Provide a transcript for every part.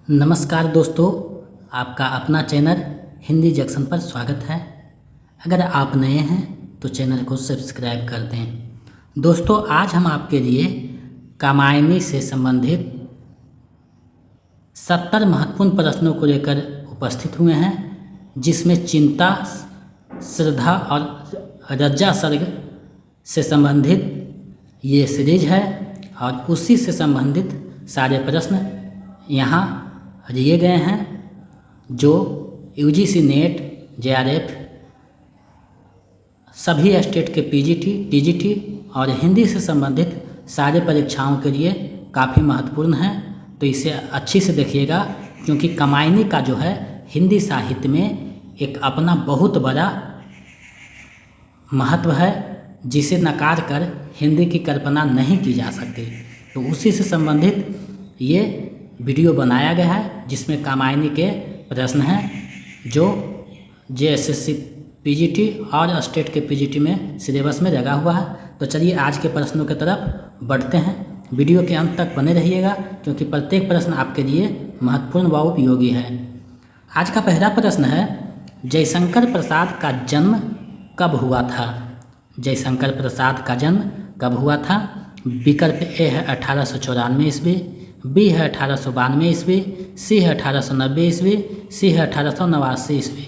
नमस्कार दोस्तों, आपका अपना चैनल हिंदी जंक्शन पर स्वागत है। अगर आप नए हैं तो चैनल को सब्सक्राइब कर दें। दोस्तों, आज हम आपके लिए कामायनी से संबंधित 70 महत्वपूर्ण प्रश्नों को लेकर उपस्थित हुए हैं, जिसमें चिंता, श्रद्धा और रज्जा सर्ग से संबंधित ये सीरीज है और उसी से संबंधित सारे प्रश्न यहाँ दिए गए हैं जो यूजीसी नेट, जेआरएफ, सभी स्टेट के पीजीटी, टीजीटी और हिंदी से संबंधित सारे परीक्षाओं के लिए काफ़ी महत्वपूर्ण है। तो इसे अच्छी से देखिएगा, क्योंकि कामायनी का जो है हिंदी साहित्य में एक अपना बहुत बड़ा महत्व है, जिसे नकार कर हिंदी की कल्पना नहीं की जा सकती। तो उसी से संबंधित ये वीडियो बनाया गया है, जिसमें कामायनी के प्रश्न हैं जो जेएसएससी पीजीटी और स्टेट के पीजीटी में सिलेबस में लगा हुआ है। तो चलिए आज के प्रश्नों की तरफ बढ़ते हैं। वीडियो के अंत तक बने रहिएगा, क्योंकि प्रत्येक प्रश्न आपके लिए महत्वपूर्ण व उपयोगी है। आज का पहला प्रश्न है, जयशंकर प्रसाद का जन्म कब हुआ था? जयशंकर प्रसाद का जन्म कब हुआ था? विकल्प ए है 1894 ईस्वी, बी है 1892 ईस्वी, सी है 1890 ईस्वी, सी है 1889 ईस्वी।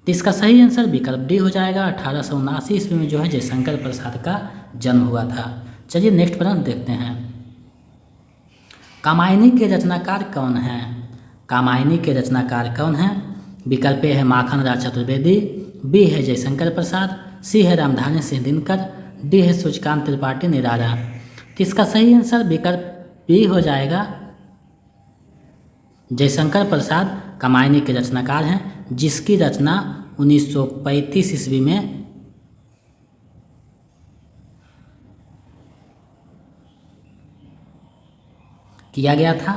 तो इसका सही आंसर विकल्प डी हो जाएगा। 1879 ईस्वी में जो है जयशंकर प्रसाद का जन्म हुआ था। चलिए नेक्स्ट प्रश्न देखते हैं। कामायनी के रचनाकार कौन हैं? कामायनी के रचनाकार कौन हैं? विकल्प ए है माखन राज चतुर्वेदी, बी है जयशंकर प्रसाद, सी है रामधारी सिंह दिनकर, डी है सूर्यकांत त्रिपाठी निराला। तो इसका सही आंसर विकल्प बी हो जाएगा। जयशंकर प्रसाद कामायनी के रचनाकार हैं, जिसकी रचना 1935 ईस्वी में किया गया था।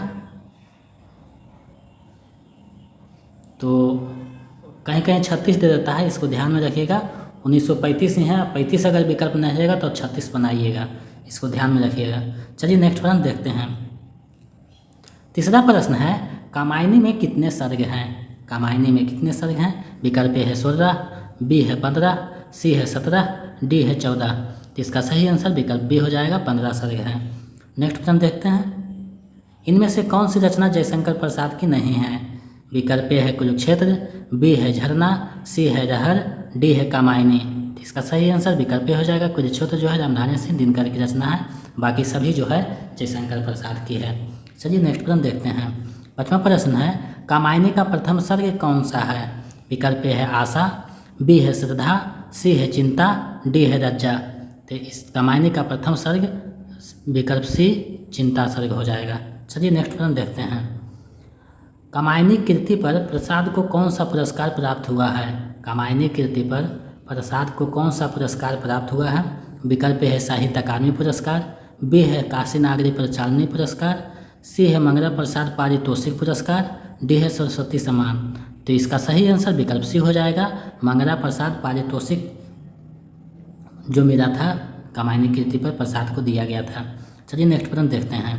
तो कहीं कहीं 36 दे देता है, इसको ध्यान में रखिएगा। 1935 ही है, 35 अगर विकल्प नहीं रहेगा तो 36 बनाइएगा, इसको ध्यान में रखिएगा। चलिए नेक्स्ट प्रश्न देखते हैं। तीसरा प्रश्न है, कामायनी में कितने सर्ग हैं? कामायनी में कितने सर्ग हैं? विकल्प ए है 16, बी है 15, सी है 17, डी है 14। तो इसका सही आंसर विकल्प बी हो जाएगा, 15 सर्ग हैं। नेक्स्ट प्रश्न देखते हैं। इनमें से कौन सी रचना जयशंकर प्रसाद की नहीं है? विकल्प ए है कुरुक्षेत्र, बी है झरना, सी है रहर, डी है कामायनी। तो इसका सही आंसर विकल्प ए हो जाएगा। कुरुक्षेत्र जो है रामधारी सिंह दिनकर की रचना है, बाकी सभी जो है जयशंकर प्रसाद की है। चलिए नेक्स्ट प्रश्न देखते हैं। पांचवा प्रश्न है, कामायनी का प्रथम सर्ग कौन सा है? विकल्प ए है आशा, बी है श्रद्धा, सी है चिंता, डी है रज्जा। तो इस कामायनी का प्रथम सर्ग विकल्प सी चिंता सर्ग हो जाएगा। चलिए नेक्स्ट प्रश्न देखते हैं। कामायनी कृति पर प्रसाद को कौन सा पुरस्कार प्राप्त हुआ है? कामायनी कृति पर प्रसाद को कौन सा पुरस्कार प्राप्त हुआ है? विकल्प है साहित्य अकादमी पुरस्कार, बी है काशी नागरी प्रचालनी पुरस्कार, सी है मंगला प्रसाद पारितोषिक पुरस्कार, डी है सरस्वती सम्मान। तो इसका सही आंसर विकल्प सी हो जाएगा। मंगला प्रसाद पारितोषिक जो मिला था कामायनी कृति पर प्रसाद को दिया गया था। चलिए नेक्स्ट प्रश्न देखते हैं।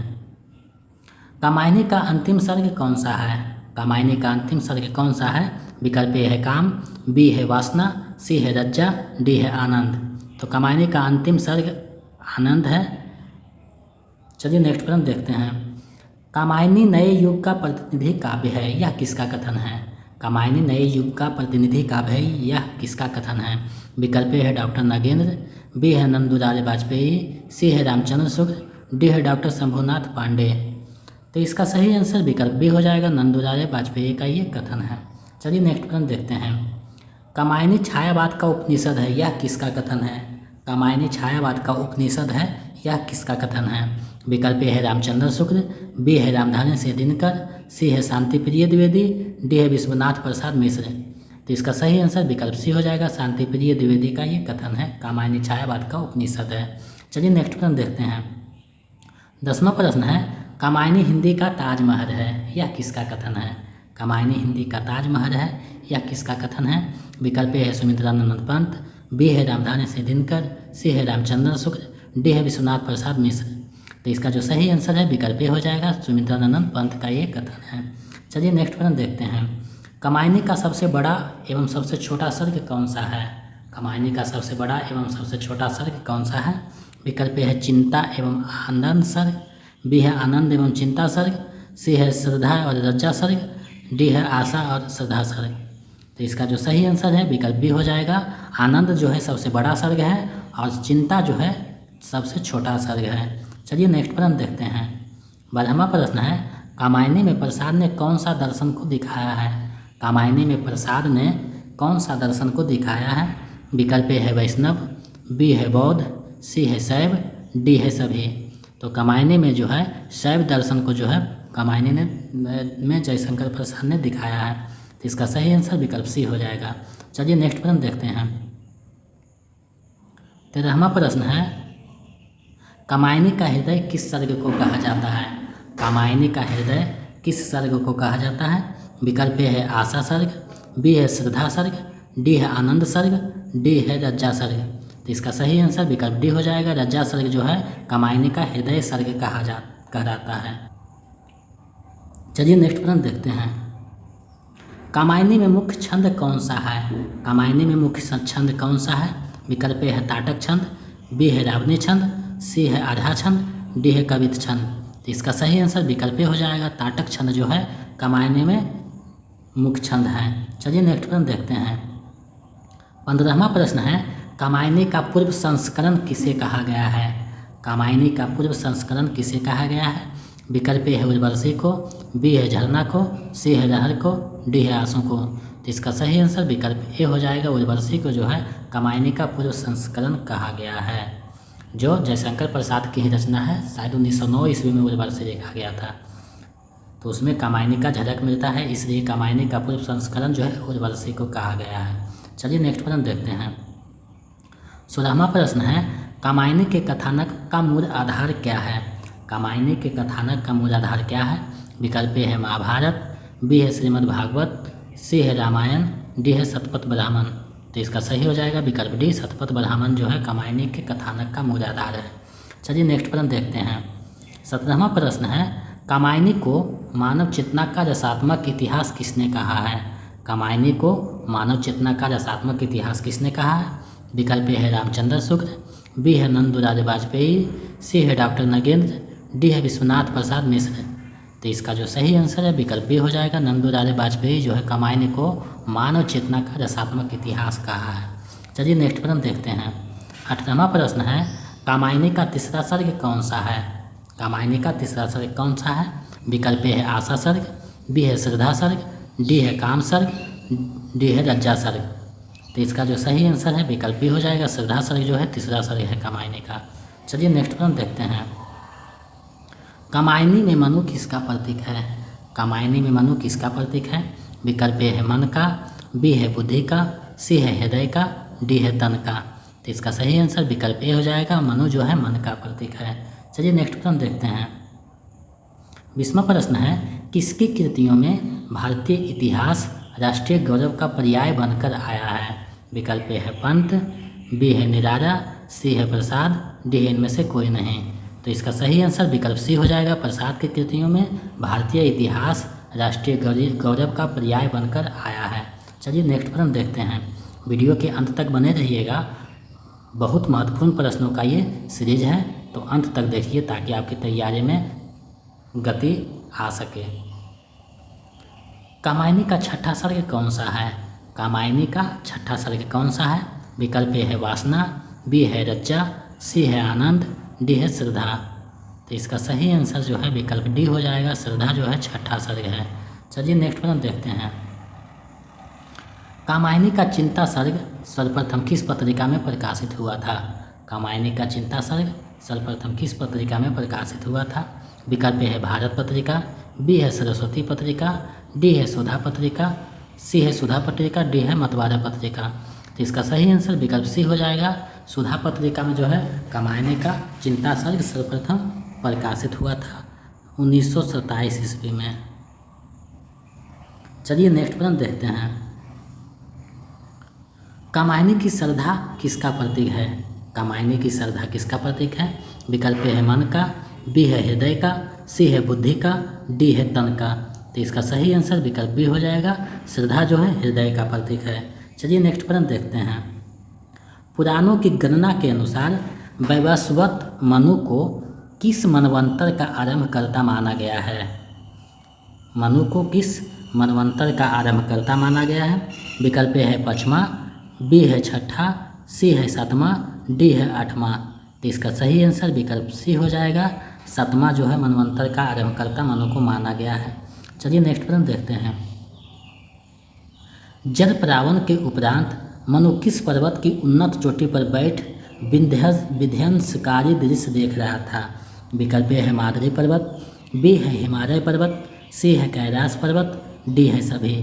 कामायनी का अंतिम सर्ग कौन सा है? कामायनी का अंतिम सर्ग कौन सा है? विकल्प ए है काम, बी है वासना, सी है रज्जा, डी है आनंद। तो कामायनी का अंतिम सर्ग आनंद है। चलिए नेक्स्ट प्रश्न देखते हैं। कामायनी नए युग का प्रतिनिधि काव्य है, यह किसका कथन है? कामायनी नए युग का प्रतिनिधि काव्य है, यह किसका कथन है? विकल्प ए है डॉक्टर नागेंद्र, बी है नंदुलाल वाजपेयी, सी है रामचंद्र शुक्ल, डी है डॉक्टर शंभुनाथ पांडे। तो इसका सही आंसर विकल्प बी हो जाएगा। नंदुलाल वाजपेयी का ये कथन है। चलिए नेक्स्ट प्रश्न देखते हैं। कामायनी छायावाद का उपनिषद है, यह किसका कथन है? कामायनी छायावाद का उपनिषद है, यह किसका कथन है? विकल्प ए है रामचंद्र शुक्ल, बी है रामधारी सिंह दिनकर, सी है शांति प्रिय द्विवेदी, डी है विश्वनाथ प्रसाद मिश्र। तो इसका सही आंसर विकल्प सी हो जाएगा। शांति प्रिय द्विवेदी का ये कथन है, कामायनी छायावाद का उपनिषद है। चलिए नेक्स्ट प्रश्न देखते हैं। 10वां प्रश्न है, कामायनी हिंदी का ताजमहल है, यह किसका कथन है? कामायनी हिंदी का ताजमहल है, यह किसका कथन है? विकल्प ए है सुमित्रानंद पंत, बी है रामधारी सिंह दिनकर, सी है रामचंद्र शुक्ल, डी है विश्वनाथ प्रसाद मिश्र। तो इसका जो सही आंसर है विकल्प ए हो जाएगा। सुमित्रानंद पंत का ये कथन है। चलिए नेक्स्ट प्रश्न देखते हैं। कामायनी का सबसे बड़ा एवं सबसे छोटा सर्ग कौन सा है? कामायनी का सबसे बड़ा एवं सबसे छोटा सर्ग कौन सा है? विकल्प ए है चिंता एवं आनंद सर्ग, बी है आनंद एवं चिंता सर्ग, सी है श्रद्धा और लज्जा सर्ग, डी है आशा और श्रद्धा सर्ग। तो इसका जो सही आंसर है विकल्प बी हो जाएगा। आनंद जो है सबसे बड़ा सर्ग है और चिंता जो है सबसे छोटा सर्ग है। चलिए नेक्स्ट प्रश्न देखते हैं। 12वां प्रश्न है, कामायनी में प्रसाद ने कौन सा दर्शन को दिखाया है? कामायनी में प्रसाद ने कौन सा दर्शन को दिखाया है? विकल्प ए है वैष्णव, बी है बौद्ध, सी है शैव, डी है सभी। तो कामायनी में जो है शैव दर्शन को जो है कामायनी ने में जयशंकर प्रसाद ने दिखाया है। तो इसका सही आंसर विकल्प सी हो जाएगा। चलिए नेक्स्ट प्रश्न देखते हैं। 13वां प्रश्न है, कामायनी का हृदय किस सर्ग को कहा जाता है? कामायनी का हृदय किस सर्ग को कहा जाता है? विकल्प ए है आशा सर्ग, बी है श्रद्धा सर्ग, डी है आनंद सर्ग, डी है लज्जा सर्ग। तो इसका सही आंसर विकल्प डी हो जाएगा। लज्जा सर्ग जो है कामायनी का हृदय सर्ग कहलाता है। चलिए नेक्स्ट प्रश्न देखते हैं। कामायनी में मुख्य छंद कौन सा है? कामायनी में मुख्य छंद कौन सा है? विकल्प ए है ताटक छंद, बी है रावणी छंद, सी है आधा छंद, डी है कवित छंद। तो इसका सही आंसर विकल्प ए हो जाएगा। ताटक छंद जो है कामायनी में मुख्य छंद है। चलिए नेक्स्ट प्रश्न देखते हैं। 15वां प्रश्न है, कामायनी का पूर्व संस्करण किसे कहा गया है? कामायनी का पूर्व संस्करण किसे कहा गया है? विकल्प ए है उर्वशी को, बी है झरना को, सी है लहर को, डी है आंसू को। तो इसका सही आंसर विकल्प ए हो जाएगा। उर्वशी को जो है कामायनी का पूर्व संस्करण कहा गया है, जो जयशंकर प्रसाद की ही रचना है। शायद 1909 ईस्वी में उर्वशी लिखा गया था, तो उसमें कामायनी का झलक मिलता है, इसलिए कामायनी का पूर्व संस्करण जो है उर्वशी को कहा गया है। चलिए नेक्स्ट प्रश्न देखते हैं। 16वां प्रश्न है, कामायनी के कथानक का मूल आधार क्या है? कामायनी के कथानक का मूल आधार क्या है? विकल्प ए है महाभारत, बी है श्रीमद् भागवत, सी है रामायण, डी है शतपथ ब्राह्मण। तो इसका सही हो जाएगा विकल्प डी, शतपथ ब्राह्मण जो है कामायनी के कथानक का मूल आधार है। चलिए नेक्स्ट प्रश्न देखते हैं। 17वां प्रश्न है, कामायनी को मानव चेतना का रसात्मक इतिहास किसने कहा है? कामायनी को मानव चेतना का रसात्मक इतिहास किसने कहा है? विकल्प ए है रामचंद्र शुक्ल, बी है नंदुलाल वाजपेयी, सी है डॉक्टर नगेंद्र, डी है विश्वनाथ प्रसाद मिश्र। तो इसका जो सही आंसर है विकल्प बी हो जाएगा। नंदुलाल वाजपेयी जो है कामायनी को मानव चेतना का रसात्मक इतिहास कहा है। चलिए नेक्स्ट प्रश्न देखते हैं। 18वां प्रश्न है, कामायनी का तीसरा सर्ग कौन सा है? कामायनी का तीसरा सर्ग कौन सा है? विकल्प ए है आशा सर्ग, बी है श्रद्धा सर्ग, डी है काम सर्ग, डी है लज्जा सर्ग। तो इसका जो सही आंसर है विकल्प बी हो जाएगा। श्रद्धा सर्ग जो है तीसरा सर्ग है कामायनी का। चलिए नेक्स्ट प्रश्न देखते हैं। कामायनी में मनु किसका प्रतीक है? कामायनी में मनु किसका प्रतीक है? विकल्प ए है मन का, बी है बुद्धि का, सी है हृदय का, डी है तन का। तो इसका सही आंसर विकल्प ए हो जाएगा। मनु जो है मन का प्रतीक है। चलिए नेक्स्ट प्रश्न देखते हैं। 20वां प्रश्न है, किसकी कृतियों में भारतीय इतिहास राष्ट्रीय गौरव का पर्याय बनकर आया है? विकल्प ए है पंत, बी है निराला, सी है प्रसाद, डी है इनमें से कोई नहीं। तो इसका सही आंसर विकल्प सी हो जाएगा। प्रसाद की कृतियों में भारतीय इतिहास राष्ट्रीय गौरव का पर्याय बनकर आया है। चलिए नेक्स्ट प्रश्न देखते हैं। वीडियो के अंत तक बने रहिएगा, बहुत महत्वपूर्ण प्रश्नों का ये सीरीज है, तो अंत तक देखिए ताकि आपकी तैयारी में गति आ सके। कामायनी का छठा सर्ग कौन सा है? कामायनी का छठा सर्ग कौन सा है? विकल्प ए है वासना, बी है लज्जा, सी है आनंद, डी है श्रद्धा। तो इसका सही आंसर जो है विकल्प डी हो जाएगा। श्रद्धा जो है छठा सर्ग है। चलिए नेक्स्ट प्रश्न देखते हैं। कामायनी का चिंता सर्ग सर्वप्रथम किस पत्रिका में प्रकाशित हुआ था? कामायनी का चिंता सर्ग सर्वप्रथम किस पत्रिका में प्रकाशित हुआ था? विकल्प ए है भारत पत्रिका, बी है सरस्वती पत्रिका, डी है सुधा पत्रिका, सी है सुधा पत्रिका, डी है मतवारा पत्रिका। तो इसका सही आंसर विकल्प सी हो जाएगा। सुधा पत्रिका में जो है कामायनी का चिंता सर्ग सर्वप्रथम प्रकाशित हुआ था 1927 ईस्वी में। चलिए नेक्स्ट प्रश्न देखते हैं। कामायनी की श्रद्धा किसका प्रतीक है? कामायनी की श्रद्धा किसका प्रतीक है? विकल्प ए है मन का, बी है हृदय का, सी है बुद्धि का, डी है तन का। तो इसका सही आंसर विकल्प बी हो जाएगा। श्रद्धा जो है हृदय का प्रतीक है। चलिए नेक्स्ट प्रश्न देखते हैं। पुराणों की गणना के अनुसार वैवस्वत मनु को किस मनवंतर का आरंभकर्ता माना गया है? मनु को किस मनवंतर का आरंभकर्ता माना गया है? विकल्प ए है पाँचवा, बी है छठा, सी है सातवां, डी है आठवां। तो इसका सही आंसर विकल्प सी हो जाएगा। सातवां जो है मनवंतर का आरंभकर्ता मनु को माना गया है। चलिए नेक्स्ट प्रश्न देखते हैं। जल प्रावन के उपरांत मनु किस पर्वत की उन्नत चोटी पर बैठ विध्वंसकारी दृश्य देख रहा था? विकल्प ए है माद्री पर्वत, बी है हिमालय पर्वत, सी है कैलाश पर्वत, डी है सभी।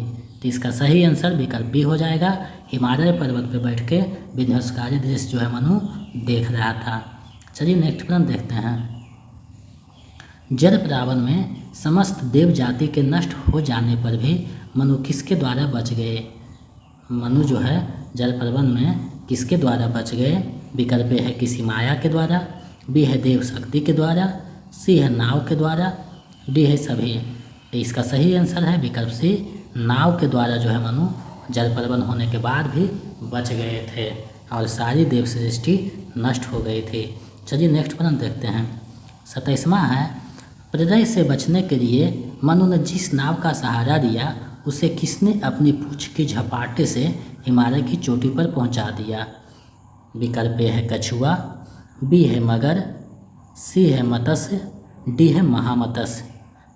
तो इसका सही आंसर विकल्प बी हो जाएगा। हिमालय पर्वत पर बैठ के विध्वंसकारी दृश्य जो है मनु देख रहा था। चलिए नेक्स्ट प्रश्न देखते हैं। जल प्रावन में समस्त देव जाति के नष्ट हो जाने पर भी मनु किसके द्वारा बच गए? मनु जो है जल प्रावन में किसके द्वारा बच गए? विकल्प है किसी माया के द्वारा, बी है देव शक्ति के द्वारा, सी है नाव के द्वारा, डी है सभी। तो इसका सही आंसर है विकल्प सी, नाव के द्वारा जो है मनु जल प्रवन होने के बाद भी बच गए थे और सारी देव सृष्टि नष्ट हो गई थी। चलिए नेक्स्ट प्रश्न देखते हैं। 27वां है, प्रलय से बचने के लिए मनु ने जिस नाव का सहारा लिया उसे किसने अपनी पूंछ की झपाटे से हिमालय की चोटी पर पहुंचा दिया? विकल्प ए है कछुआ, बी है मगर, सी है मत्स्य, डी है महामत्स्य।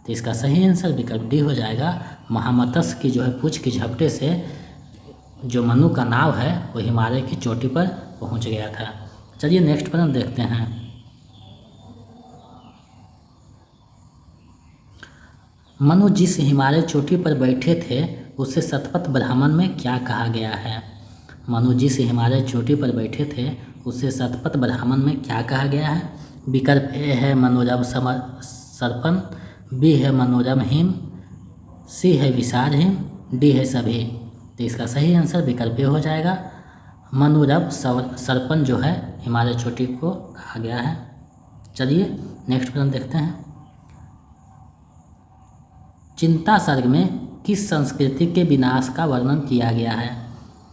तो इसका सही आंसर विकल्प डी हो जाएगा। महामत्स्य की जो है पूंछ की झपटे से जो मनु का नाव है वो हिमालय की चोटी पर पहुंच गया था। चलिए नेक्स्ट प्रश्न देखते हैं। मनु जिस हिमालय चोटी पर बैठे थे उसे शतपथ ब्राह्मण में क्या कहा गया है? मनु जिस हिमालय चोटी पर बैठे थे उसे शतपथ ब्राह्मण में क्या कहा गया है? विकल्प ए है मनोरम सर्पण, बी है मनोरम हिम, सी है विशाल हिम, डी है सभी। तो इसका सही आंसर विकल्प ए हो जाएगा। मनोरम सर्पण जो है हिमालय चोटी को कहा गया है। चलिए नेक्स्ट प्रश्न देखते हैं। चिंता सर्ग में किस संस्कृति के विनाश का वर्णन किया गया है?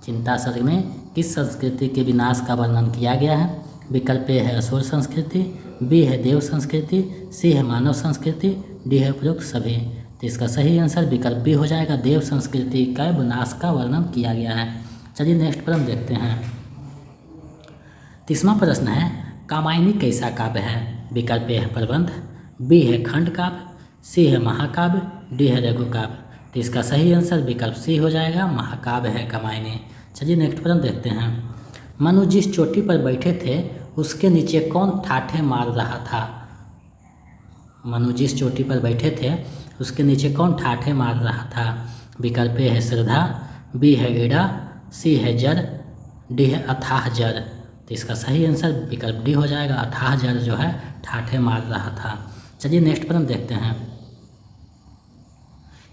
चिंता सर्ग में किस संस्कृति के विनाश का वर्णन किया गया है? विकल्प ए है असुर संस्कृति, बी है देव संस्कृति, सी है मानव संस्कृति, डी है उपरोक्त सभी। तो इसका सही आंसर विकल्प बी हो जाएगा। देव संस्कृति का विनाश का वर्णन किया गया है। चलिए नेक्स्ट प्रश्न देखते हैं। 30वां प्रश्न है, कामायनी कैसा काव्य है? विकल्प ए है प्रबंध, बी है खंड काव्य, सी है महाकाव्य, डी है लघु काव्य। तो इसका सही आंसर विकल्प सी हो जाएगा। महाकाव्य है कामायनी। चलिए नेक्स्ट प्रश्न देखते हैं। मनु जिस चोटी पर बैठे थे उसके नीचे कौन ठाठे मार रहा था? मनु जिस चोटी पर बैठे थे उसके नीचे कौन ठाठे मार रहा था? विकल्प ए है श्रद्धा, बी है ईड़ा, सी है जर, डी है अथाह जर। तो इसका सही आंसर विकल्प डी हो जाएगा। अथाह जर जो है ठाठे मार रहा था। चलिए नेक्स्ट प्रश्न देखते हैं।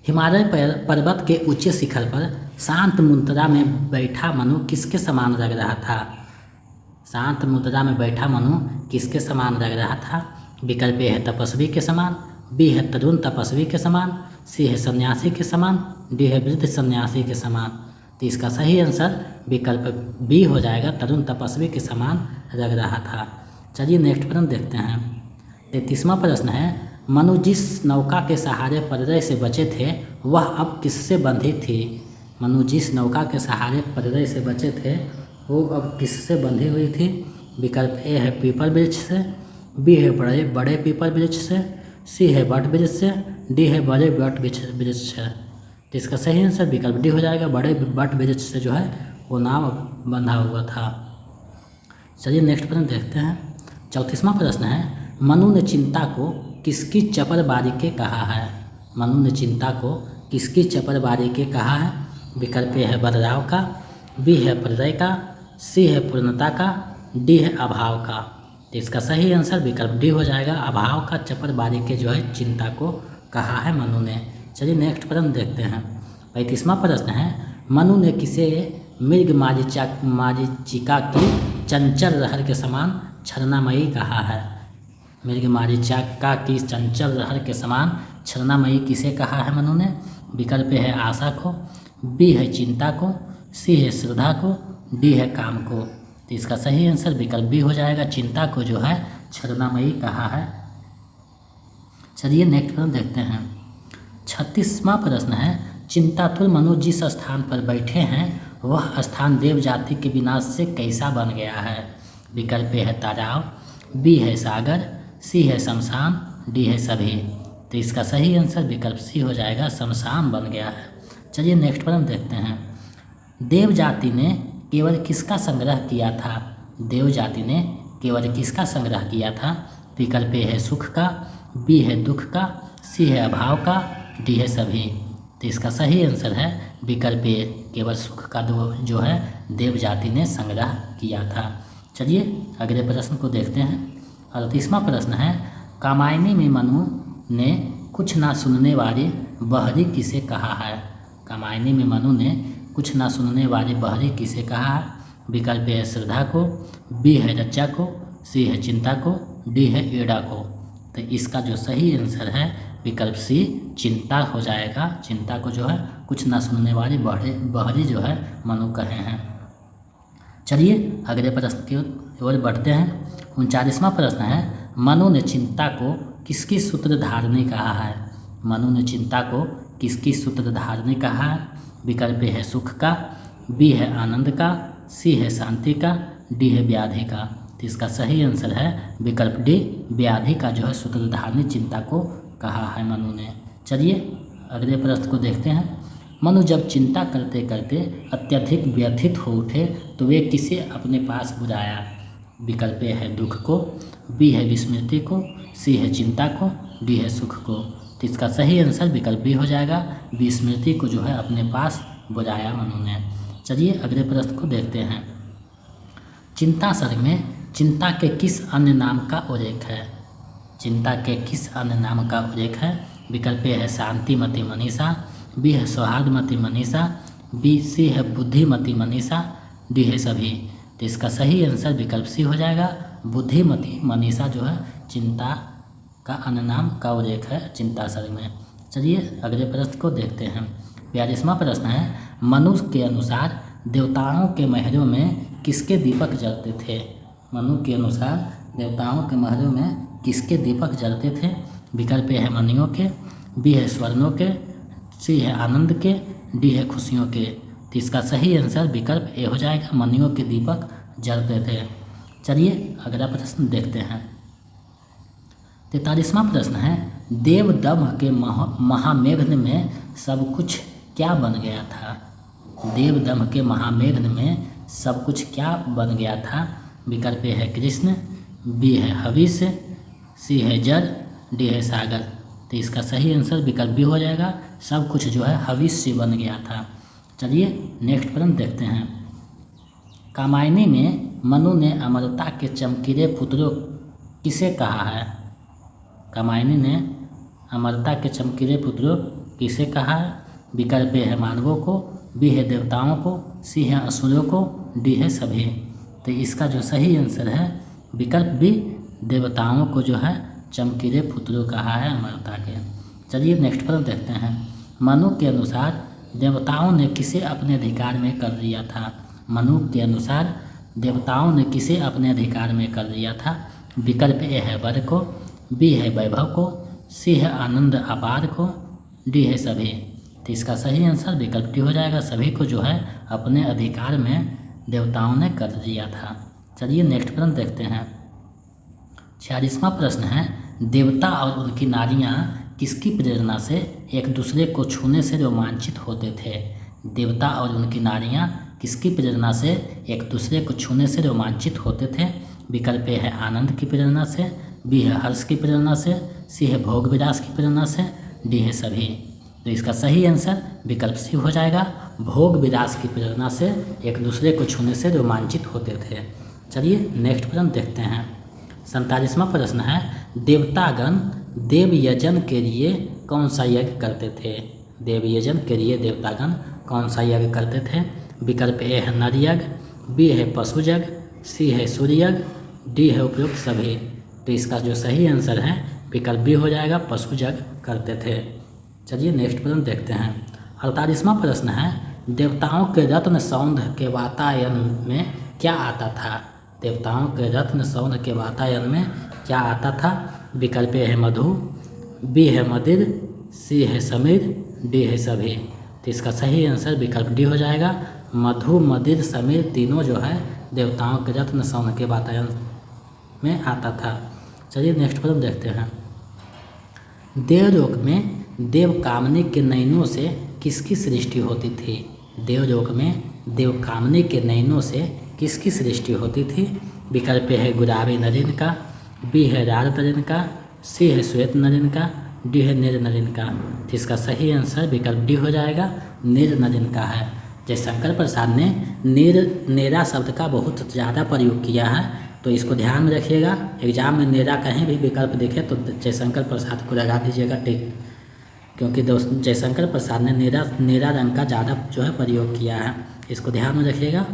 हिमालय पर्वत के ऊंचे शिखर पर शांत मुद्रा में बैठा मनु किसके समान लग रहा था? शांत मुद्रा में बैठा मनु किसके समान लग रहा था? विकल्प ए है तपस्वी के समान, बी है तरुण तपस्वी के समान, सी है सन्यासी के समान, डी है वृद्ध सन्यासी के समान। तो इसका सही आंसर विकल्प बी हो जाएगा। तरुण तपस्वी के समान लग रहा था। चलिए नेक्स्ट प्रश्न देखते हैं। 33वां प्रश्न है, मनु जिस नौका के सहारे प्रलय से बचे थे वह अब किससे बंधी थी? मनु जिस नौका के सहारे प्रलय से बचे थे वो अब किससे बंधी हुई थी? विकल्प ए है पीपल वृक्ष से, बी है बड़े पीपल वृक्ष से, सी है बट वृक्ष से, डी है बड़े बट वृक्ष से। तो इसका सही आंसर विकल्प डी हो जाएगा। बड़े बट वृक्ष से जो है वो नाव बंधा हुआ था। चलिए नेक्स्ट प्रश्न देखते हैं। 34वां प्रश्न है, मनु ने चिंता को किसकी चपरबारी के कहा है? मनु ने चिंता को किसकी चपरबारी के कहा है? विकल्प ए है बदलाव का, बी है प्रलय का, सी है पूर्णता का, डी है अभाव का। तो इसका सही आंसर विकल्प डी हो जाएगा। अभाव का चपरबारी के जो है चिंता को कहा है मनु ने। चलिए नेक्स्ट प्रश्न देखते हैं। 35वां प्रश्न है, मनु ने किसे मृग मारीचिका की चंचल लहर के समान छलनामयी कहा है? मृग मारीचा की चंचल लहर के समान छलनामयी किसे कहा है मनु ने? विकल्प है आशा को, बी है चिंता को, सी है श्रद्धा को, डी है काम को। तो इसका सही आंसर विकल्प बी हो जाएगा, चिंता को जो है छलनामयी कहा है। चलिए नेक्स्ट प्रश्न देखते हैं। 36वां प्रश्न है, चिंतातुर मनु जिस स्थान पर बैठे हैं वह स्थान देव जाति के विनाश से कैसा बन गया है? विकल्प है तालाब, बी है सागर, सी है शमशान, डी है सभी। तो इसका सही आंसर विकल्प सी हो जाएगा, शमशान बन गया है। चलिए नेक्स्ट प्रश्न देखते हैं। देव जाति ने केवल किसका संग्रह किया था? देव जाति ने केवल किसका संग्रह किया था? विकल्प है सुख का, बी है दुख का, सी है अभाव का, डी है सभी। तो इसका सही आंसर है विकल्प ए, केवल सुख का जो है देव जाति ने संग्रह किया था। चलिए अगले प्रश्न को देखते हैं। 38वां प्रश्न है, कामायनी में मनु ने कुछ ना सुनने वाली बहरी किसे कहा है? कामायनी में मनु ने कुछ ना सुनने वाली बहरी किसे कहा है? विकल्प है श्रद्धा को, बी है रज्जा को, सी है चिंता को, डी है एड़ा को। तो इसका जो सही आंसर है विकल्प सी, चिंता हो जाएगा। चिंता को जो है कुछ ना सुनने वाली बहरी जो है मनु कहे हैं। चलिए अगले प्रश्न की ओर बढ़ते हैं। 39वां प्रश्न है, मनु ने चिंता को किसकी सूत्रधारणी कहा है? मनु ने चिंता को किसकी सूत्रधारणी कहा है? विकल्प है सुख का, बी है आनंद का, सी है शांति का, डी है व्याधि का। तो इसका सही आंसर है विकल्प डी, व्याधि का जो है सूत्रधारणी चिंता को कहा है मनु ने। चलिए अगले प्रश्न को देखते हैं। मनु जब चिंता करते करते अत्यधिक व्यथित हो उठे तो वे किसे अपने पास बुलाया? विकल्प है दुख को, बी है विस्मृति को, सी है चिंता को, डी है सुख को। तो इसका सही आंसर विकल्प बी हो जाएगा, विस्मृति को जो है अपने पास बुलाया मनु ने। चलिए अगले प्रश्न को देखते हैं। चिंता सर्ग में चिंता के किस अन्य नाम का उल्लेख है? चिंता के किस अन्य नाम का उल्लेख है? विकल्प है शांतिमती मनीषा, बी है सौहार्दमती मनीषा, बी सी है बुद्धिमती मनीषा, डी है सभी। तो इसका सही आंसर विकल्प सी हो जाएगा, बुद्धिमती मनीषा जो है चिंता का अन्य नाम का उल्लेख है चिंता सर्ग में। चलिए अगले प्रश्न को देखते हैं। 42वां प्रश्न है, मनु के अनुसार देवताओं के महलों में किसके दीपक जलते थे? मनु के अनुसार देवताओं के महलों में किसके दीपक जलते थे? विकल्प है मणियों के, बी है स्वर्णों के, सी है आनंद के, डी है खुशियों के। तो इसका सही आंसर विकल्प ए हो जाएगा, मणियों के दीपक जलते थे। चलिए अगला प्रश्न देखते हैं। 43वां प्रश्न है, देवदम्भ के महामेघन में सब कुछ क्या बन गया था? देवदम्भ के महामेघन में सब कुछ क्या बन गया था? विकल्प है कृष्ण, बी है हविष, सी है जल, डी है सागर। तो इसका सही आंसर विकल्प बी हो जाएगा, सब कुछ जो है हविष से बन गया था। चलिए नेक्स्ट प्रश्न देखते हैं। कामायनी में मनु ने अमरता के चमकीले पुत्रों किसे कहा है? कामायनी ने अमरता के चमकीले पुत्रों किसे कहा है? विकल्प है मानवों को, बी है देवताओं को, सी है असुरों को, डी है सभी। तो इसका जो सही आंसर है विकल्प बी, देवताओं को जो है चमकीले पुत्रों कहा है अमरता के। चलिए नेक्स्ट प्रश्न देखते हैं। मनु के अनुसार देवताओं ने किसे अपने अधिकार में कर लिया था? मनु के अनुसार देवताओं ने किसे अपने अधिकार में कर लिया था? विकल्प ए है वर को, बी है वैभव को, सी है आनंद अपार को, डी है सभी। तो इसका सही आंसर विकल्प डी हो जाएगा, सभी को जो है अपने अधिकार में देवताओं ने कर लिया था। चलिए नेक्स्ट प्रश्न देखते हैं। 46वां प्रश्न है, देवता और उनकी नारियां किसकी प्रेरणा से एक दूसरे को छूने से रोमांचित होते थे? देवता और उनकी नारियां किसकी प्रेरणा से एक दूसरे को छूने से रोमांचित होते थे? विकल्प है आनंद की प्रेरणा से, बी है हर्ष की प्रेरणा से, सी है भोग विलास की प्रेरणा से, डी है सभी। तो इसका सही आंसर विकल्प सी हो जाएगा, भोग विलास की प्रेरणा से एक दूसरे को छूने से रोमांचित होते थे। चलिए नेक्स्ट प्रश्न देखते हैं। 47वां प्रश्न है, देवतागण देव यजन के लिए कौन सा यज्ञ करते थे? देव यजन के लिए देवतागण कौन सा यज्ञ करते थे? विकल्प ए है नर यज्ञ, बी है पशु यज्ञ, सी है सूर्य यज्ञ, डी है उपयुक्त सभी। तो इसका जो सही आंसर है विकल्प बी हो जाएगा, पशु यज्ञ करते थे। चलिए नेक्स्ट प्रश्न देखते हैं। 48वां प्रश्न है, देवताओं के रत्न सौंध के वातायन में क्या आता था? देवताओं के रत्न सौंध के वातायन में क्या आता था? विकल्प ए है मधु, बी है मदिर, सी है समीर, डी है सभी। तो इसका सही आंसर विकल्प डी हो जाएगा। मधु, मदिर, समीर तीनों जो है देवताओं के रत्न सौंध के वातायन में आता था। चलिए नेक्स्ट प्रश्न देखते हैं। देवलोक में देवकामनी के नयनों से किसकी सृष्टि होती थी? देवलोक में देवकामनी के नयनों से किसकी सृष्टि होती थी? विकल्प है गुलाबी नलिन का, बी है लाल नलिन का, सी है श्वेत नलिन का, डी है नील नलिन का। तो इसका सही आंसर विकल्प डी हो जाएगा, नील नलिन का है। जयशंकर प्रसाद ने नेरा शब्द का बहुत ज़्यादा प्रयोग किया है, तो इसको ध्यान में रखिएगा। एग्जाम में नेरा कहीं भी विकल्प दिखे तो जयशंकर प्रसाद को लगा दीजिएगा टिक, क्योंकि जयशंकर प्रसाद ने नेरा रंग का ज़्यादा जो है प्रयोग किया है, इसको ध्यान में रखिएगा।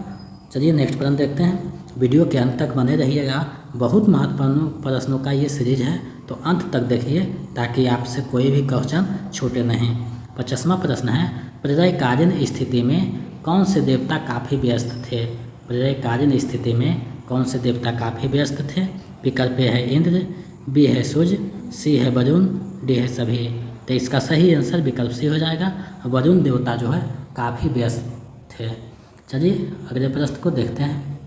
चलिए नेक्स्ट प्रश्न देखते हैं। वीडियो के अंत तक बने रहिएगा, बहुत महत्वपूर्ण प्रश्नों का ये सीरीज है, तो अंत तक देखिए ताकि आपसे कोई भी क्वेश्चन छूटे नहीं। 50वां प्रश्न है, प्रलयकालीन स्थिति में कौन से देवता काफ़ी व्यस्त थे? प्रलयकालीन स्थिति में कौन से देवता काफ़ी व्यस्त थे? विकल्प ए है इंद्र, बी है सूर्य, सी है वरुण, डी है सभी। तो इसका सही आंसर विकल्प सी हो जाएगा, वरुण देवता जो है काफ़ी व्यस्त थे। चलिए अगले प्रश्न को देखते हैं।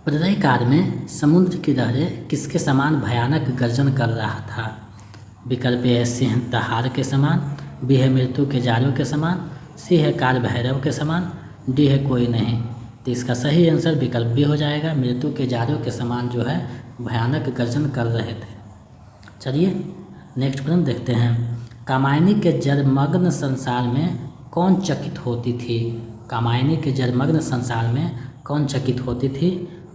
प्रलय काल में समुद्र की लहरें किसके समान भयानक गर्जन कर रहा था? विकल्प ए है सिंह दहाड़ के समान, बी है मृत्यु के जालों के समान, सी है काल भैरव के समान, डी है कोई नहीं। तो इसका सही आंसर विकल्प बी हो जाएगा, मृत्यु के जालों के समान जो है भयानक गर्जन कर रहे थे। चलिए नेक्स्ट प्रश्न देखते हैं। कामायनी के जलमग्न संसार में कौन चकित होती थी? कामायनी के जलमग्न संसार में कौन चकित होती थी?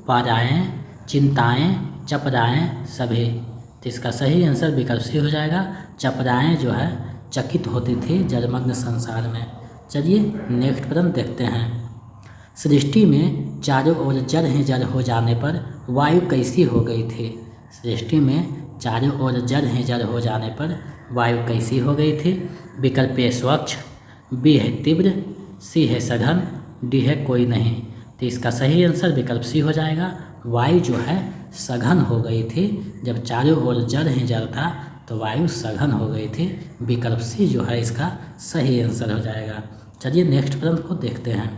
पाराएँ, चिंताएँ, चपराएँ, सभी। तो इसका सही आंसर विकल्प सी हो जाएगा, चपराएँ जो है चकित होती थी जलमग्न संसार में। चलिए नेक्स्ट प्रश्न देखते हैं। सृष्टि में चारों ओर जल ही जल हो जाने पर वायु कैसी हो गई थी? सृष्टि में चारों ओर जल ही जल हो जाने पर वायु कैसी हो गई थी? विकल्प ए स्वच्छ, बी है तीव्र, सी है सघन, डी है कोई नहीं। तो इसका सही आंसर विकल्प सी हो जाएगा, वायु जो है सघन हो गई थी। जब चारों ओर जल ही जल था तो वायु सघन हो गई थी। विकल्प सी जो है इसका सही आंसर हो जाएगा। चलिए नेक्स्ट प्रश्न को देखते हैं।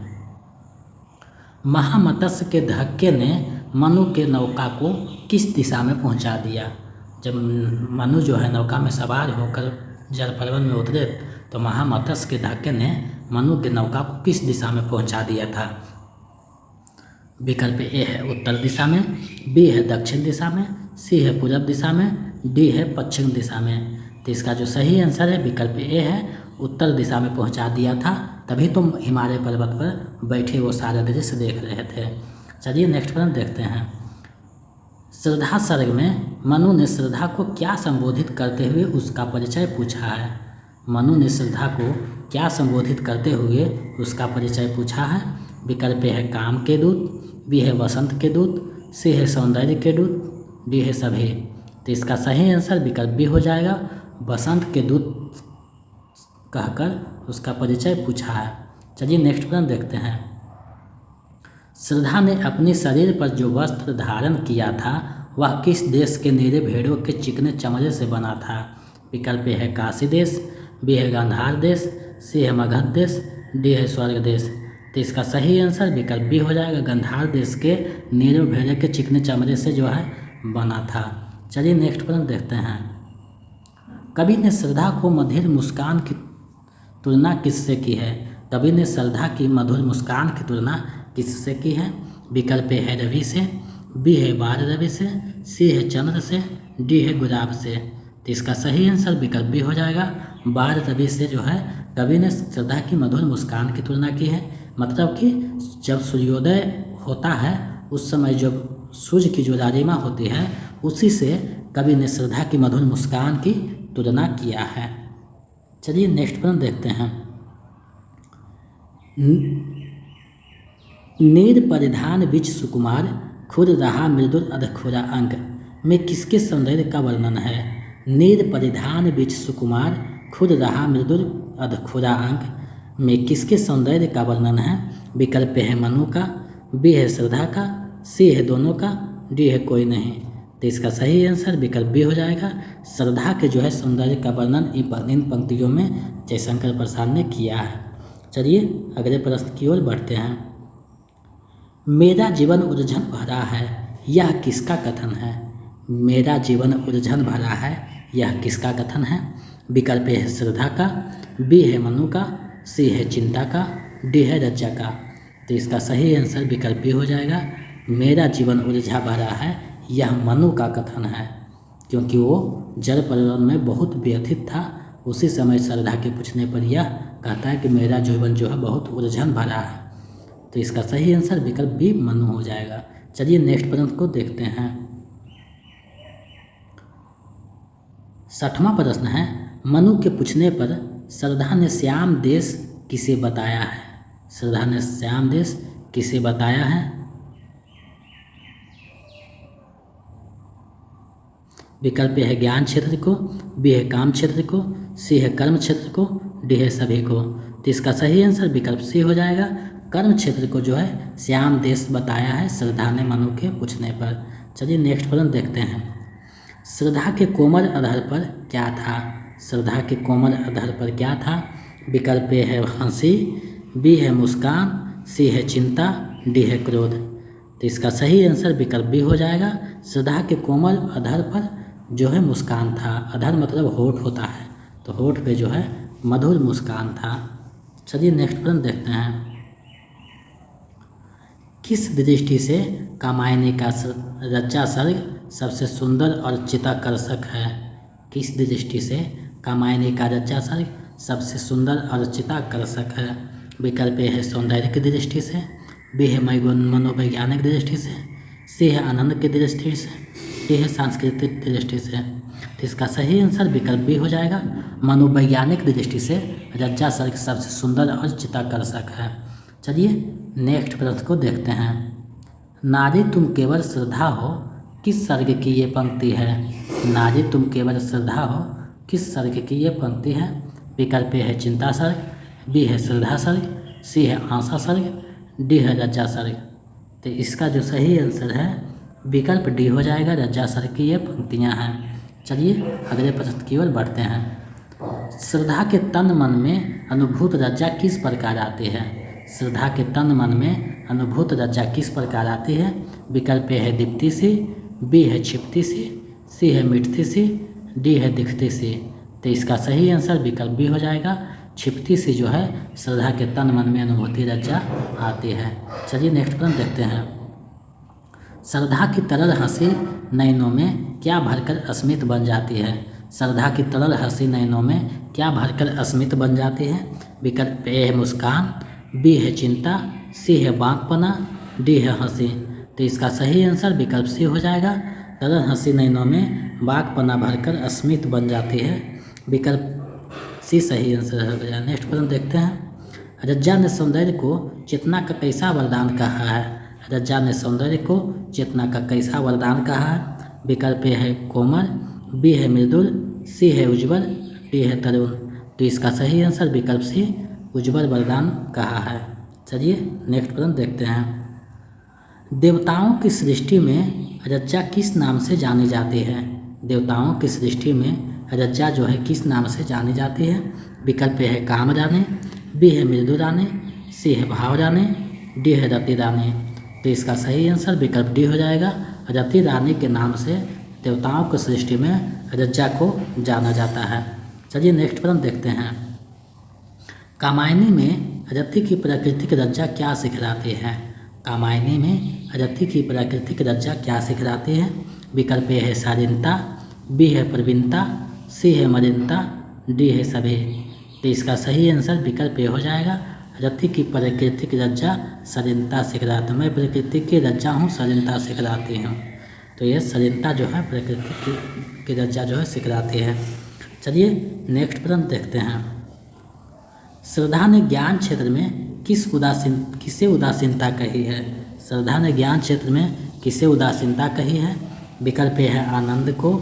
महामत्स्य के धक्के ने मनु के नौका को किस दिशा में पहुंचा दिया? जब मनु जो है नौका में सवार होकर जल पर्वत में उतरे तो महामत्स्य के धक्के ने मनु के नौका को किस दिशा में पहुंचा दिया था? विकल्प ए है उत्तर दिशा में, बी है दक्षिण दिशा में, सी है पूर्व दिशा में, डी है पश्चिम दिशा में। तो इसका जो सही आंसर है विकल्प ए है, उत्तर दिशा में पहुंचा दिया था, तभी तो हिमालय पर्वत पर बैठे वो सारा दृश्य देख रहे थे। चलिए नेक्स्ट प्रश्न देखते हैं। श्रद्धा सर्ग में मनु ने श्रद्धा को क्या संबोधित करते हुए उसका परिचय पूछा है? मनु ने श्रद्धा को क्या संबोधित करते हुए उसका परिचय पूछा है? विकल्प है काम के दूत, बी है वसंत के दूत, सी है सौंदर्य के दूत, डी है सभी। तो इसका सही आंसर विकल्प बी हो जाएगा, वसंत के दूत कहकर उसका परिचय पूछा है। चलिए नेक्स्ट प्रश्न देखते हैं। श्रद्धा ने अपने शरीर पर जो वस्त्र धारण किया था वह किस देश के नीले भेड़ों के चिकने चमड़े से बना था? विकल्प है काशी देश, बी है गांधार देश, सी है मगध देश, डी है स्वर्ग देश। तो इसका सही आंसर विकल्प बी हो जाएगा, गांधार देश के नीले भेड़ों के चिकने चमड़े से जो है बना था। चलिए नेक्स्ट प्रश्न देखते हैं। कवि ने श्रद्धा को मधुर मुस्कान की तुलना किससे की है? कवि ने श्रद्धा की मधुर मुस्कान की तुलना किससे की है? विकल्प है रवि से, बी है बाल रवि से, सी है चंद्र से, डी है गुलाब से। तो इसका सही आंसर विकल्प बी हो जाएगा, बाल रवि से जो है कवि ने श्रद्धा की मधुर मुस्कान की तुलना की है। मतलब कि जब सूर्योदय होता है उस समय जब सूर्य की जो लालिमा होती है उसी से कवि ने श्रद्धा की मधुर मुस्कान की तुलना किया है। चलिए नेक्स्ट प्रश्न देखते हैं। नीर परिधान बिच सुकुमार खुद रहा मृदुल अधखुरा अंग। में किसके सौंदर्य का वर्णन है? नीर परिधान बीच सुकुमार, खुद रहा मृदुल अधखुरा अंग में किसके सौंदर्य का वर्णन है? विकल्प है मनु का, बी है श्रद्धा का, सी है दोनों का, डी है कोई नहीं। तो इसका सही आंसर विकल्प बी हो जाएगा। श्रद्धा के जो है सौंदर्य का वर्णन इन पंक्तियों में जयशंकर प्रसाद ने किया है। चलिए अगले प्रश्न की ओर बढ़ते हैं। मेरा जीवन उलझन भरा है, यह किसका कथन है? मेरा जीवन उलझन भरा है, यह किसका कथन है? विकल्प है श्रद्धा का, बी है मनु का, सी है चिंता का, डी है रज्जा का। तो इसका सही आंसर विकल्प बी हो जाएगा। मेरा जीवन उलझा भरा है, यह मनु का कथन है, क्योंकि वो जल परिवहन में बहुत व्यथित था। उसी समय श्रद्धा के पूछने पर यह कहता है कि मेरा जीवन जो है बहुत उलझन भरा है। तो इसका सही आंसर विकल्प बी मनु हो जाएगा। चलिए नेक्स्ट प्रश्न को देखते हैं। 60वां प्रश्न है, मनु के पूछने पर श्रद्धा ने श्याम देश किसे बताया है? श्रद्धा ने श्याम देश किसे बताया है? विकल्प है ज्ञान क्षेत्र को, बी है काम क्षेत्र को, सी है कर्म क्षेत्र को, डी है सभी को। तो इसका सही आंसर विकल्प सी हो जाएगा। कर्म क्षेत्र को जो है श्याम देश बताया है श्रद्धा ने मनु के पूछने पर। चलिए नेक्स्ट प्रश्न देखते हैं। श्रद्धा के कोमल आधार पर क्या था? श्रद्धा के कोमल आधार पर क्या था? विकल्प ए है हंसी, बी है मुस्कान, सी है चिंता, डी है क्रोध। तो इसका सही आंसर विकल्प बी हो जाएगा। श्रद्धा के कोमल आधार पर जो है मुस्कान था। आधार मतलब होठ होता है, तो होठ पे जो है मधुर मुस्कान था। चलिए नेक्स्ट प्रश्न देखते हैं। किस दृष्टि से कामायनी का रज्जा सर्ग सबसे सुंदर और चित्ताकर्षक है? किस दृष्टि से कामायनी का रज्जा सर्ग सबसे सुंदर और चित्ताकर्षक है? विकल्प ए है सौंदर्य की दृष्टि से, बी है मनोवैज्ञानिक दृष्टि से, सी है आनंद की दृष्टि से, डी है सांस्कृतिक दृष्टि से। तो इसका सही आंसर विकल्प बी हो जाएगा। मनोवैज्ञानिक दृष्टि से रज्जा सर्ग सबसे सुंदर और चित्ताकर्षक है। चलिए नेक्स्ट प्रश्न को देखते हैं। नारी तुम केवल श्रद्धा हो, किस सर्ग की ये पंक्ति है? नारी तुम केवल श्रद्धा हो, किस सर्ग की ये पंक्ति है? विकल्प ए है चिंता सर्ग, बी है श्रद्धा सर्ग, सी है आशा सर्ग, डी है रज्जा सर्ग। तो इसका जो सही आंसर है विकल्प डी हो जाएगा। रज्जा सर्ग की ये पंक्तियाँ हैं। चलिए अगले प्रश्न की ओर बढ़ते हैं। श्रद्धा के तन मन में अनुभूत रज्जा किस प्रकार आती है? श्रद्धा के तन मन में अनुभूत रज्जा किस प्रकार आती है? विकल्प ए है दीप्ति सी, बी है छिपती सी, सी है मिटती सी, डी है दिखती सी। तो इसका सही आंसर विकल्प बी हो जाएगा। छिपती सी जो है श्रद्धा के तन मन में अनुभूति रज्जा आती है। चलिए नेक्स्ट प्रश्न देखते हैं। श्रद्धा की तरल हंसी नयनों में क्या भरकर अस्मित बन जाती है? श्रद्धा की तरल हंसी नयनों में क्या भरकर अस्मित बन जाती है? विकल्प ए है मुस्कान, बी है चिंता, सी है बांकपना, डी है हंसी। तो इसका सही आंसर विकल्प सी हो जाएगा। तरल हंसी नयनों में बांकपना भरकर अस्मित बन जाती है। विकल्प सी सही आंसर हो गया। नेक्स्ट प्रश्न देखते हैं। रज्जा ने सौंदर्य को चेतना का कैसा वरदान कहा है? रज्जा ने सौंदर्य को चेतना का कैसा वरदान कहा है? विकल्प ए है कोमल, बी है मृदुल, सी है उज्ज्वल, डी है तरुण। तो इसका सही आंसर विकल्प सी उज्ज्वल वरदान कहा है। चलिए नेक्स्ट प्रश्न देखते हैं। देवताओं की सृष्टि में रज्जा किस नाम से जानी जाती है? देवताओं की सृष्टि में रज्जा जो है किस नाम से जानी जाती है? विकल्प ए है काम रानी, बी है मृदु रानी, सी है भाव रानी, डी है रति रानी। तो इसका सही आंसर विकल्प डी हो जाएगा। रति रानी के नाम से देवताओं की सृष्टि में रज्जा को जाना जाता है। चलिए नेक्स्ट प्रश्न देखते हैं। कामायनी में रति की प्राकृतिक रज्जा क्या सिखलाती है? कामायनी में रति की प्राकृतिक रज्जा क्या सिखलाती है? विकल्प ए है शालीनता, बी है प्रवीणता, सी है मलिनता, डी है सभी। तो इसका सही आंसर विकल्प ए हो जाएगा। रति की प्राकृतिक रज्जा शालीनता सिखलाती। मैं प्रकृति की रज्जा हूँ, शालीनता सिखलाती हूँ। तो ये शालीनता जो है प्रकृति की रज्जा जो है सिखलाती है। चलिए नेक्स्ट प्रश्न देखते हैं। श्रद्धा ने ज्ञान क्षेत्र में किसे उदासीनता कही है? श्रद्धा ने ज्ञान क्षेत्र में किसे उदासीनता कही है? विकल्प ए है आनंद को,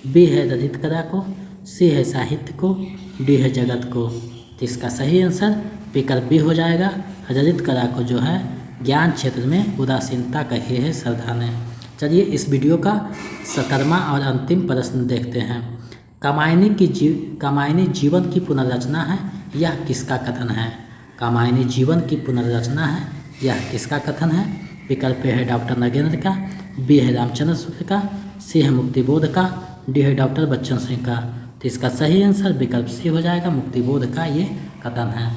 बी है रजित कला को, सी है साहित्य को, डी है जगत को। तो इसका सही आंसर विकल्प बी हो जाएगा। रजित कला को जो है ज्ञान क्षेत्र में उदासीनता कही है श्रद्धा ने। चलिए इस वीडियो का 17वां और अंतिम प्रश्न देखते हैं। कामायनी जीवन की पुनर्रचना है, यह किसका कथन है? कामायनी जीवन की पुनर्रचना है, यह किसका कथन है? विकल्प ए है डॉक्टर नगेंद्र का, बी है रामचंद्र शुक्ल का, सी है मुक्तिबोध का, डी है डॉक्टर बच्चन सिंह का। तो इसका सही आंसर विकल्प सी हो जाएगा, मुक्तिबोध का ये कथन है।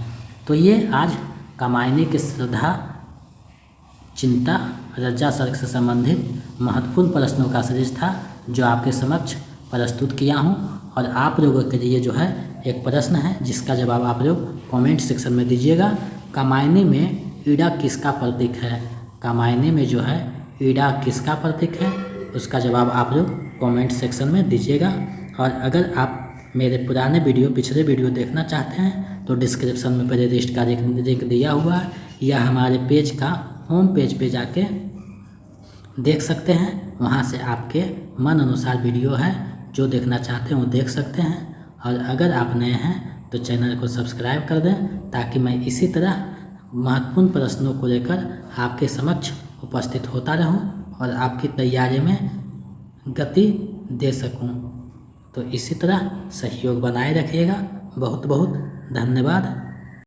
तो ये आज कामायनी की श्रद्धा, चिंता, रज्जा सर्ग से संबंधित महत्वपूर्ण प्रश्नों का सीरीज था जो आपके समक्ष प्रस्तुत किया हूँ। और आप लोगों के लिए जो है एक प्रश्न है जिसका जवाब आप लोग कमेंट सेक्शन में दीजिएगा। कामायनी में ईड़ा किसका प्रतीक है? कामायनी में जो है ईड़ा किसका प्रतीक है, उसका जवाब आप लोग कमेंट सेक्शन में दीजिएगा। और अगर आप मेरे पुराने वीडियो, पिछले वीडियो देखना चाहते हैं तो डिस्क्रिप्शन में प्ले लिस्ट का लिंक दिया हुआ है, या हमारे पेज का होम पेज पे जाके देख सकते हैं। वहाँ से आपके मन अनुसार वीडियो है, जो देखना चाहते हैं वो देख सकते हैं। और अगर आप नए हैं तो चैनल को सब्सक्राइब कर दें, ताकि मैं इसी तरह महत्वपूर्ण प्रश्नों को लेकर आपके समक्ष उपस्थित होता रहूं और आपकी तैयारी में गति दे सकूं। तो इसी तरह सहयोग बनाए रखिएगा। बहुत बहुत धन्यवाद।